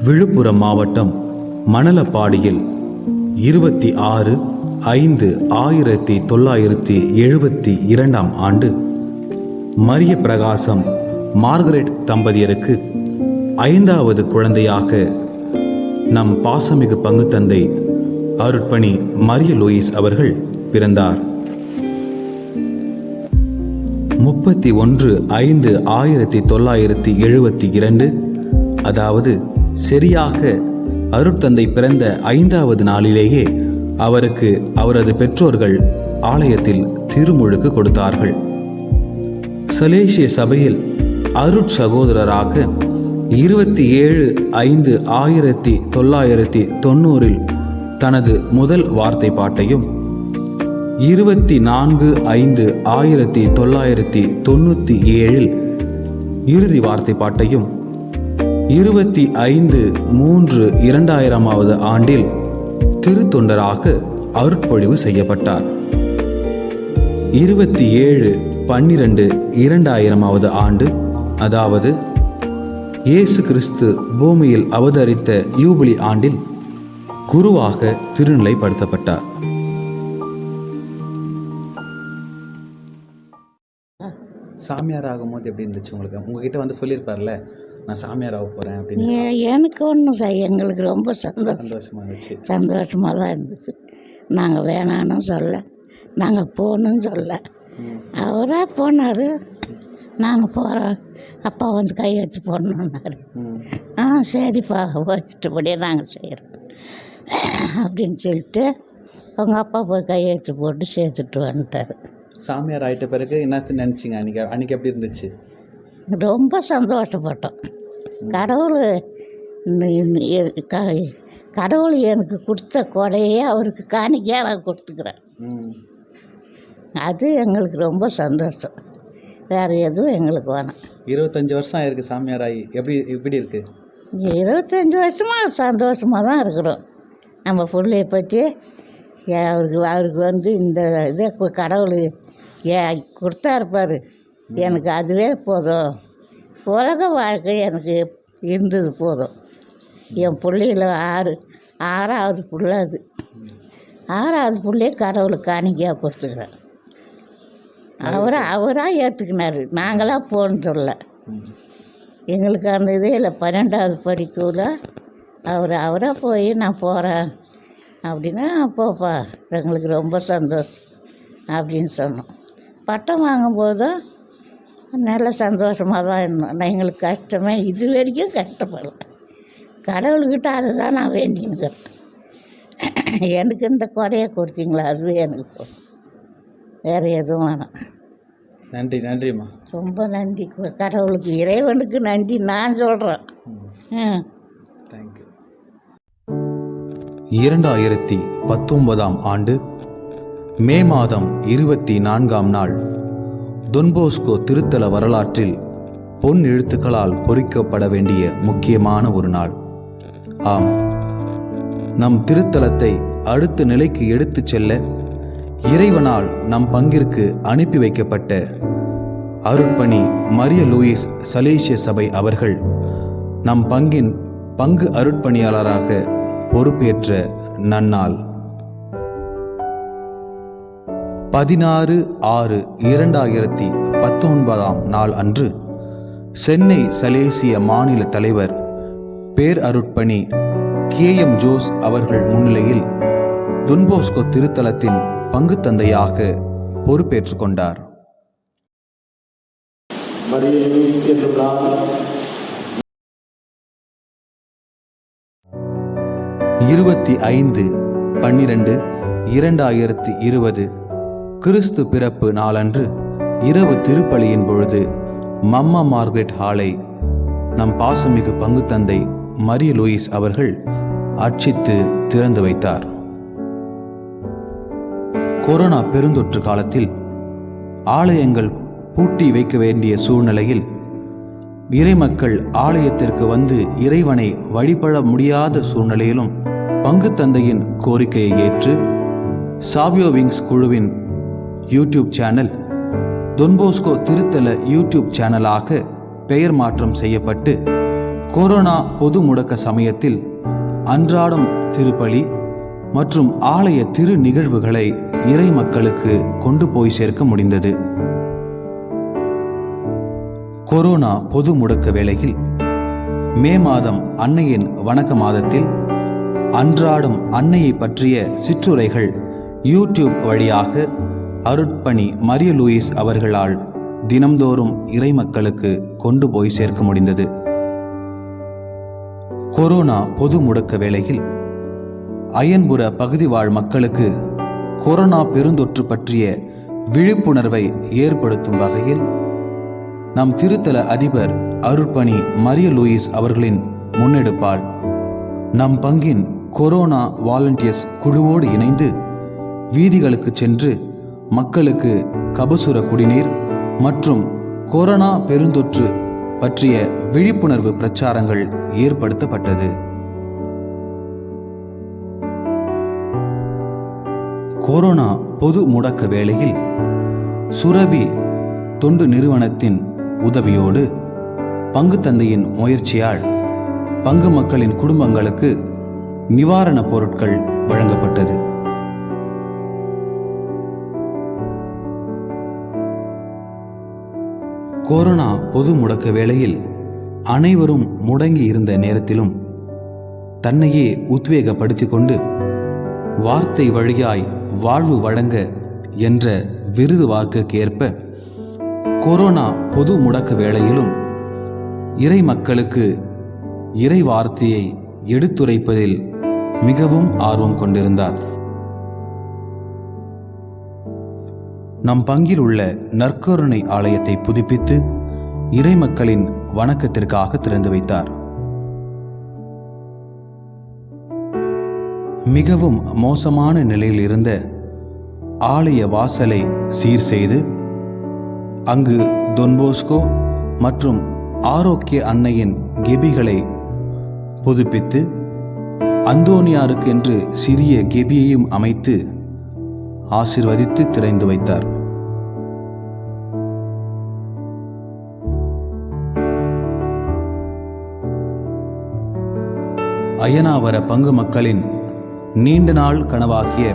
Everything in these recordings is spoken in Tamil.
விழுப்புரம் மாவட்டம் மணலப்பாடியில் 26/5/1972 ஆண்டு மரிய பிரகாசம் மார்கரெட் தம்பதியருக்கு 5வது குழந்தையாக நம் பாசமிகு பங்குத்தந்தை அருட்பணி மரிய லூயிஸ் அவர்கள் பிறந்தார். 31/5/1972, அதாவது சரியாக அருட்தந்தை பிறந்த 5வது நாளிலேயே அவருக்கு அவரது பெற்றோர்கள் ஆலயத்தில் திருமுழுக்கு கொடுத்தார்கள். சலேசிய சபையில் அருட்சகோதரராக 27/5/1990 தனது முதல் வார்த்தை பாட்டையும், 24/5/1997 இறுதி வார்த்தை பாட்டையும், 25/3/2000 ஆண்டில் திருத்தொண்டராக அருட்பொழிவு செய்யப்பட்டார். 27/12/2000 ஆண்டு, அதாவது இயேசு கிறிஸ்து பூமியில் அவதரித்த யூபிலி ஆண்டில் குருவாக திருநிலைப்படுத்தப்பட்டார். சாமியார் ஆகும்போது எப்படி இருந்துச்சு உங்களுக்கு? உங்ககிட்ட வந்து சொல்லியிருப்பார்ல, நான் சாமியார் ஆக போகிறேன் அப்படின்னு. எனக்கு ஒன்றும் எங்களுக்கு ரொம்ப சந்தோஷமாக இருந்துச்சு. சந்தோஷமாக தான் இருந்துச்சு. நாங்கள் வேணான்னு சொல்ல, நாங்கள் போகணுன்னு சொல்ல, அவராக போனார். நான் போகிறேன், அப்பா வந்து கை வச்சு போடணுன்னாரு. சரிப்பா, இஷ்டப்படியே நாங்கள் செய்கிறோம் அப்படின்னு சொல்லிட்டு அவங்க அப்பா போய் கை வச்சு போட்டு சேர்த்துட்டு வந்துட்டார். சாமியார் ஆகிட்ட பிறகு என்னத்து நினச்சிங்க? அன்றைக்கி எப்படி இருந்துச்சு? ரொம்ப சந்தோஷப்பட்டோம். கடவுள் எனக்கு கொடுத்த கொடையே அவருக்கு காணிக்கையாக நான் கொடுத்துக்கிறேன். அது எங்களுக்கு ரொம்ப சந்தோஷம். வேறு எதுவும் எங்களுக்கு வேணாம். 25 வருஷம் ஆயிருக்கு சாமியார் ஆகி. எப்படி இருக்குது? 25 வருஷமாக சந்தோஷமாக தான் இருக்கிறோம். நம்ம பிள்ளைய பற்றி அவருக்கு வந்து இந்த இதை கடவுள் கொடுத்தாருப்பார், எனக்கு அதுவே போதும். உலக வாழ்க்கை எனக்கு இருந்தது போதும். என் பிள்ளையில் 6வது பிள்ளை, அது 6வது பிள்ளைய கடவுளுக்கு காணிக்கையாக கொடுத்துக்கிறேன். அவராக ஏற்றுக்கினார், நாங்களாக போகணுன்னு சொல்ல. எங்களுக்கு அந்த இதே இல்லை. 12வது படிக்கல அவராக போய் நான் போகிறேன் அப்படின்னா, போப்பா எங்களுக்கு ரொம்ப சந்தோஷம் அப்படின்னு சொன்னோம். பட்டம் வாங்கும்போதும் நல்ல சந்தோஷமாக தான் இருந்தோம். எங்களுக்கு கஷ்டமே இது வரைக்கும் கஷ்டப்படல. கடவுள்கிட்ட அதை தான் நான் வேண்டினுக்கிறேன். எனக்கு இந்த கொடையை கொடுத்தீங்களா, அதுவே எனக்கு போதும். வேறு எதுவும் வேணாம். நன்றி. நன்றிம்மா, ரொம்ப நன்றி. கடவுளுக்கு, இறைவனுக்கு நன்றி நான் சொல்கிறேன். தேங்க்யூ. 2019 ஆண்டு மே மாதம் 24 நாள் தொன்போஸ்கோ திருத்தல வரலாற்றில் பொன் எழுத்துக்களால் பொறிக்கப்பட வேண்டிய முக்கியமான ஒரு நாள். ஆம், நம் திருத்தலத்தை அடுத்த நிலைக்கு எடுத்துச் செல்ல இறைவனால் நம் பங்கிற்கு அனுப்பி வைக்கப்பட்ட அருட்பணி மரிய லூயிஸ் சலேசிய சபை அவர்கள் நம் பங்கின் பங்கு அருட்பணியாளராக பொறுப்பேற்ற நன்னாள். 16/6/2019 நாள் அன்று சென்னை சலேசிய மாநில தலைவர் பேர் அருட்பணி KM ஜோஸ் அவர்கள் முன்னிலையில் தொன்போஸ்கோ திருத்தலத்தின் பங்கு தந்தையாக பொறுப்பேற்றுக் கொண்டார். 25/12/2020 கிறிஸ்து பிறப்பு நாளன்று இரவு திருப்பலியின் பொழுது மம்மா மார்கரெட் ஹாலை நம் பாசமிகு பங்குத்தந்தை மரிய லூயிஸ் அவர்கள் அர்ச்சித்து திறந்து வைத்தார். கொரோனா பெருந்தொற்று காலத்தில் ஆலயங்கள் பூட்டி வைக்க வேண்டிய சூழ்நிலையில் இறைமக்கள் ஆலயத்திற்கு வந்து இறைவனை வழிபட முடியாத சூழ்நிலையிலும் பங்குத்தந்தையின் கோரிக்கையை ஏற்று சாவியோ விங்ஸ் குழுவின் யூடியூப் சேனல் தொன்போஸ்கோ திருத்தல யூடியூப் சேனலாக பெயர் மாற்றம் செய்யப்பட்டு கொரோனா பொது முடக்க சமயத்தில் அன்றாடம் திருப்பலி மற்றும் ஆலய திரு நிகழ்வுகளை இறை மக்களுக்கு கொண்டு போய் சேர்க்க முடிந்தது. கொரோனா பொது முடக்க வேளையில் மே மாதம் அன்னையின் வணக்க மாதத்தில் அன்றாடம் அன்னையை பற்றிய சிற்றுரைகள் யூடியூப் வழியாக அருட்பணி மரிய லூயிஸ் அவர்களால் தினம்தோறும் இறை மக்களுக்கு கொண்டு போய் சேர்க்க முடிந்தது. கொரோனா பொது முடக்க வேளையில் அயன்புர பகுதி வாழ் மக்களுக்கு கொரோனா பெருந்தொற்று பற்றிய விழிப்புணர்வை ஏற்படுத்தும் வகையில் நம் திருத்தல அதிபர் அருட்பணி மரிய லூயிஸ் அவர்களின் முன்னெடுப்பால் நம் பங்கின் கொரோனா வாலண்டியர்ஸ் குழுவோடு இணைந்து வீதிகளுக்கு சென்று மக்களுக்கு கபசுர குடிநீர் மற்றும் கொரோனா பெருந்தொற்று பற்றிய விழிப்புணர்வு பிரச்சாரங்கள் ஏற்படுத்தப்பட்டது. கொரோனா பொது முடக்க வேளையில் சுரபி தொண்டு நிறுவனத்தின் உதவியோடு பங்கு தந்தையின் முயற்சியால் பங்கு மக்களின் குடும்பங்களுக்கு நிவாரணப் பொருட்கள் வழங்கப்பட்டது. கொரோனா பொது முடக்க வேளையில் அனைவரும் முடங்கி இருந்த நேரத்திலும் தன்னையே உத்வேகப்படுத்திக் கொண்டு வார்த்தை வழியாய் வாழ்வு வழங்க என்ற விருது வாக்குக்கு ஏற்ப கொரோனா பொது முடக்க வேளையிலும் இறை மக்களுக்கு இறை வார்த்தையை எடுத்துரைப்பதில் மிகவும் ஆர்வம் கொண்டிருந்தார். நம் பங்கில் உள்ள நற்கருணை ஆலயத்தை புதுப்பித்து இறை மக்களின் வணக்கத்திற்காக திறந்து வைத்தார். மிகவும் மோசமான நிலையில் இருந்த ஆலய வாசலை சீர் செய்து அங்கு தொன்போஸ்கோ மற்றும் ஆரோக்கிய அன்னையின் கெபிகளை புதுப்பித்து அந்தோனியாருக்கு என்று சிறிய கெபியையும் அமைத்து ஆசீர்வதித்து திறந்து வைத்தார். அயனாவர பங்கு மக்களின் நீண்ட நாள் கனவாகிய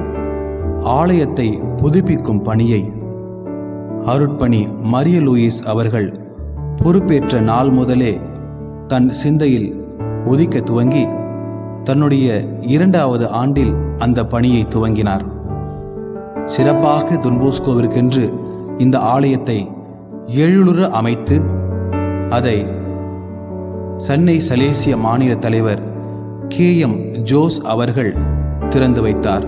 ஆலயத்தை புதுப்பிக்கும் பணியை அருட்பணி மரிய லூயிஸ் அவர்கள் பொறுப்பேற்ற நாள் முதலே தன் சிந்தையில் உதிக்க துவங்கி தன்னுடைய 2வது ஆண்டில் அந்த பணியை துவங்கினார். சிறப்பாக தொன்போஸ்கோவிற்கென்று இந்த ஆலயத்தை எழிலுற அமைத்து அதை சென்னை சலேசிய மாநில தலைவர் KM ஜோஸ் அவர்கள் திறந்து வைத்தார்.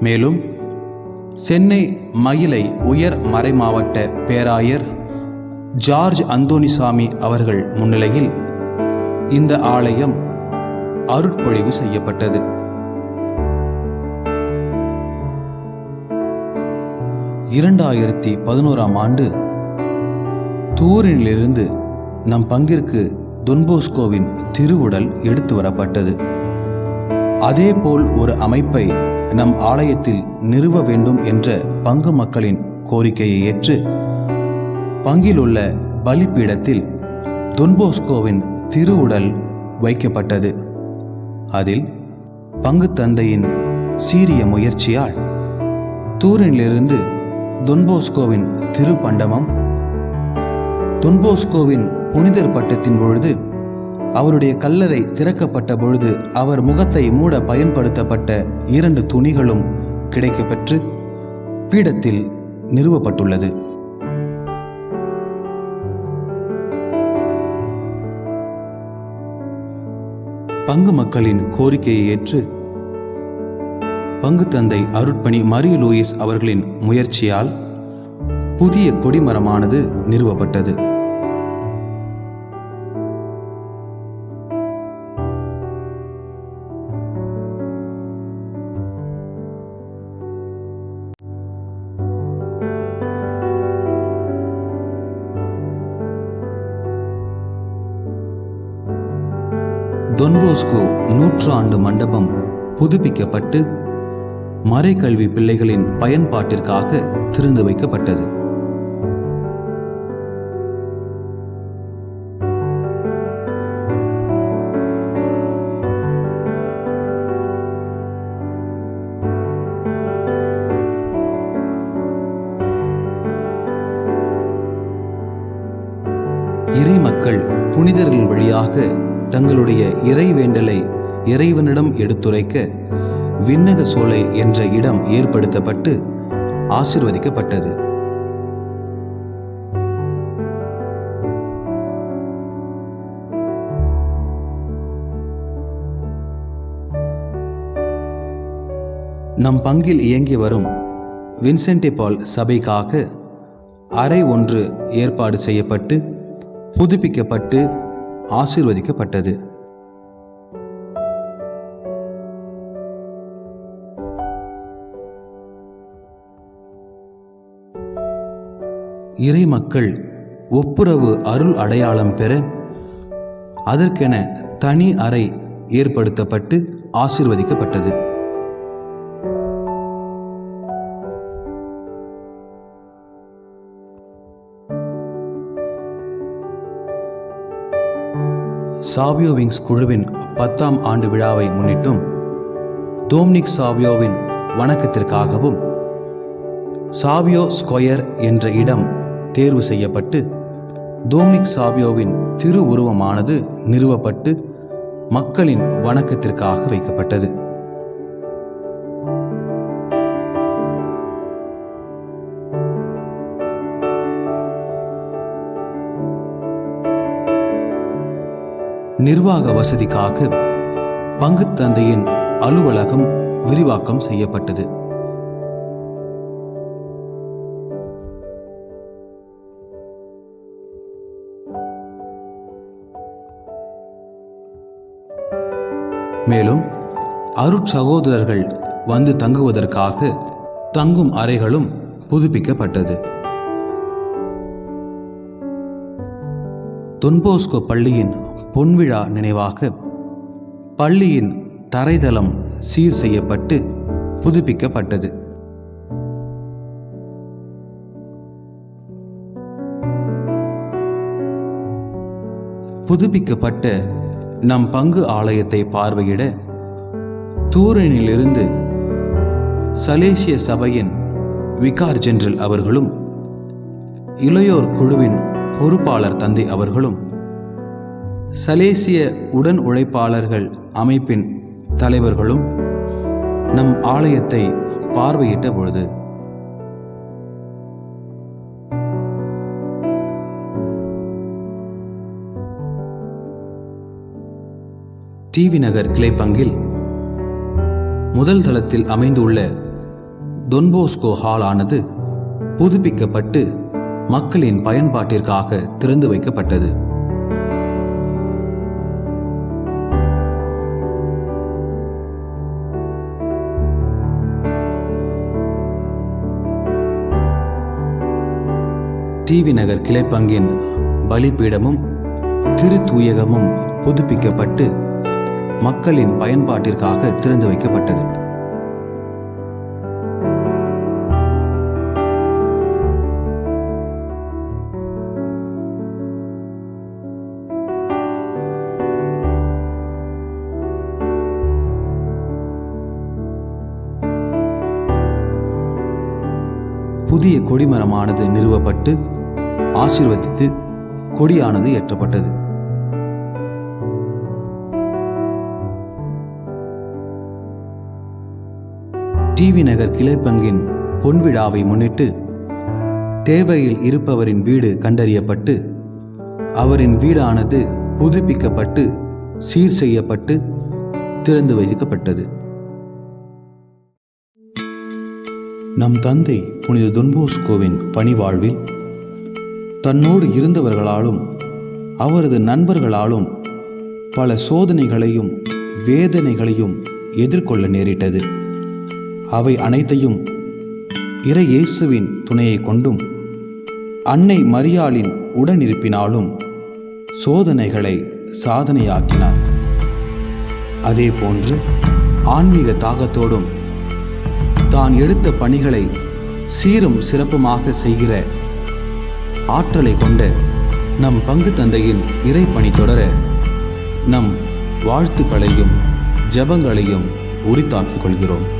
மேலும் சென்னை மயிலை உயர் மறைமாவட்ட பேராயர் ஜார்ஜ் அந்தோனிசாமி அவர்கள் முன்னிலையில் இந்த ஆலயம் அருட்பொழிவு செய்யப்பட்டது. இரண்டாயிரத்தி 11ஆம் ஆண்டு தூரினிலிருந்து நம் பங்கிற்கு தொன்போஸ்கோவின் திருவுடல் எடுத்து வரப்பட்டது. அதேபோல் ஒரு அமைப்பை நம் ஆலயத்தில் நிறுவ வேண்டும் என்ற பங்கு மக்களின் கோரிக்கையை ஏற்று பங்கில் உள்ள பலிப்பீடத்தில் தொன்போஸ்கோவின் திருவுடல் வைக்கப்பட்டது. அதில் பங்கு தந்தையின் சீரிய முயற்சியால் தூரினிலிருந்து தொன்போஸ்கோவின் திருப்பண்டமம், தொன்போஸ்கோவின் புனிதர் பட்டத்தின் பொழுது அவருடைய கல்லறை திறக்கப்பட்ட பொழுது அவர் முகத்தை மூட பயன்படுத்தப்பட்ட 2 துணிகளும் கிடைக்கப்பெற்று பீடத்தில் நிறுவப்பட்டுள்ளது. பங்கு மக்களின் கோரிக்கையை ஏற்று பங்கு தந்தை அருட்பணி மரிய லூயிஸ் அவர்களின் முயற்சியால் புதிய கொடிமரமானது நிறுவப்பட்டது. தொன்போஸ்கோ 100 ஆண்டு மண்டபம் புதுப்பிக்கப்பட்டு மறைக்கல்வி பிள்ளைகளின் பயன்பாட்டிற்காக திறந்து வைக்கப்பட்டது. இறை மக்கள் புனிதர்கள் வழியாக தங்களுடைய இறைவேண்டலை இறைவனிடம் எடுத்துரைக்க விண்ணக சோலை என்ற இடம் ஏற்படுத்தப்பட்டு ஆசீர்வதிக்கப்பட்டது. நம் பங்கில் இயங்கி வரும் வின்சென்டே பால் சபைக்காக அறை ஒன்று ஏற்பாடு செய்யப்பட்டு புதுப்பிக்கப்பட்டு ஆசீர்வதிக்கப்பட்டது. இறை மக்கள் ஒப்புரவு அருள் அடையாளம் பெற அதற்கென தனி அறை ஏற்படுத்தப்பட்டு ஆசீர்வதிக்கப்பட்டது. சாவியோ விங்ஸ் குழுவின் 10ஆம் ஆண்டு விழாவை முன்னிட்டும் டோம்னிக் சாவியோவின் வணக்கத்திற்காகவும் சாவியோ ஸ்கொயர் என்ற இடம் தேர்வு செய்யப்பட்டு டோம்னிக் சாவியோவின் திரு உருவமானது நிறுவப்பட்டு மக்களின் வணக்கத்திற்காக வைக்கப்பட்டது. நிர்வாக வசதிக்காக பங்கு தந்தையின் அலுவலகம் விரிவாக்கம் செய்யப்பட்டது. மேலும் அருட்சகோதரர்கள் வந்து தங்குவதற்காக தங்கும் அறைகளும் புதுப்பிக்கப்பட்டது. தொன்போஸ்கோ பள்ளியின் பொன்விழா நினைவாக பள்ளியின் தரைதளம் சீர் செய்யப்பட்டு புதுப்பிக்கப்பட்டது. புதுப்பிக்கப்பட்ட நம் பங்கு ஆலயத்தை பார்வையிட தூரனிலிருந்து சலேசிய சபையின் விகார் ஜெனரல் அவர்களும் இளையோர் குழுவின் பொறுப்பாளர் தந்தை அவர்களும் சலேசிய உடன் உழைப்பாளர்கள் அமைப்பின் தலைவர்களும் நம் ஆலயத்தை பார்வையிட்ட பொழுது டிவி நகர் கிளைப்பங்கில் முதல் தளத்தில் அமைந்துள்ள தொன்போஸ்கோ ஹால் ஆனது புதுப்பிக்கப்பட்டு மக்களின் பயன்பாட்டிற்காக திறந்து வைக்கப்பட்டது. டிவி நகர் கிளைப்பங்கின் பலிபீடமும் திருத்தூயகமும் புதுப்பிக்கப்பட்டு மக்களின் பயன்பாட்டிற்காக திறந்து வைக்கப்பட்டது. புதிய கொடிமரமானது நிறுவப்பட்டு ஆசீர்வதித்து கொடியானது ஏற்றப்பட்டது. டிவி நகர் கிளைப்பங்கின் பொன்விழாவை முன்னிட்டு தேவையில் இருப்பவரின் வீடு கண்டறியப்பட்டு அவரின் வீடானது புதுப்பிக்கப்பட்டு சீர் செய்யப்பட்டு திறந்து வைக்கப்பட்டது. நம் தந்தை புனித தொன்போஸ்கோவின் பணிவாழ்வில் தன்னோடு இருந்தவர்களாலும் அவரது நண்பர்களாலும் பல சோதனைகளையும் வேதனைகளையும் எதிர்கொள்ள நேரிட்டது. அவை அனைத்தையும் இறை இயேசுவின் துணையை கொண்டும் அன்னை மரியாளின் உடனிருப்பினாலும் சோதனைகளை சாதனையாக்கினார். அதே போன்று ஆன்மீக தாகத்தோடும் தான் எடுத்த பணிகளை சீரும் சிறப்புமாக செய்கிற ஆற்றலை கொண்ட நம் பங்கு தந்தையின் இறை பணி தொடர நம் வாழ்த்துக்களையும் ஜெபங்களையும் உரித்தாக்கிக் கொள்கிறோம்.